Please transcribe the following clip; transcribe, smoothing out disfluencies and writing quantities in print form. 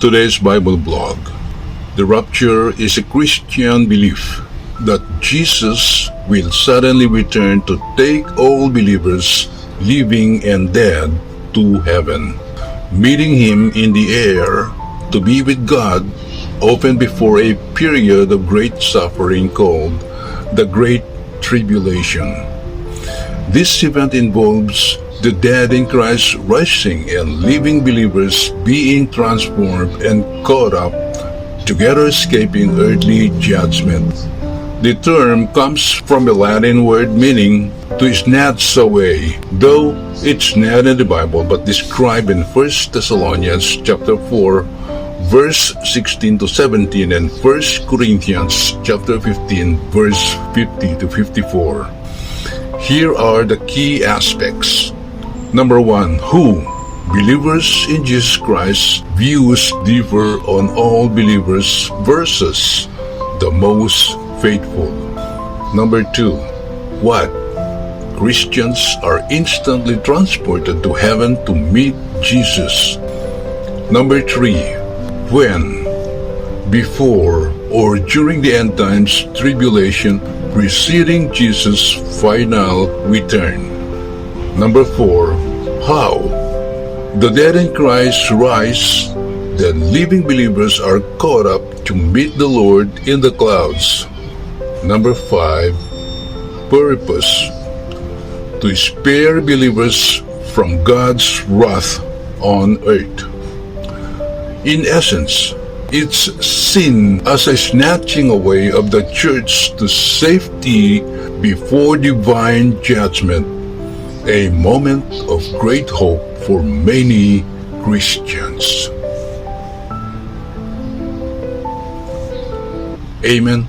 Today's Bible blog. The rapture is a Christian belief that Jesus will suddenly return to take all believers, living and dead, to heaven, meeting him in the air to be with God, often before a period of great suffering called the Great Tribulation. This event involves the dead in Christ rising and living believers being transformed and caught up, together escaping earthly judgment. The term comes from a Latin word meaning to snatch away, though it's not in the Bible but described in 1 Thessalonians chapter 4, verse 16 to 17 and 1 Corinthians chapter 15, verse 50 to 54. Here are the key aspects. Number 1. Who? Believers in Jesus Christ. Views differ on all believers versus the most faithful. Number 2. What? Christians are instantly transported to heaven to meet Jesus. Number 3. When? Before or during the end times tribulation preceding Jesus' final return. Number 4. How? The dead in Christ rise, the living believers are caught up to meet the Lord in the clouds. Number 5. Purpose. To spare believers from God's wrath on earth. In essence, it's seen as a snatching away of the church to safety before divine judgment, a moment of great hope for many Christians. Amen.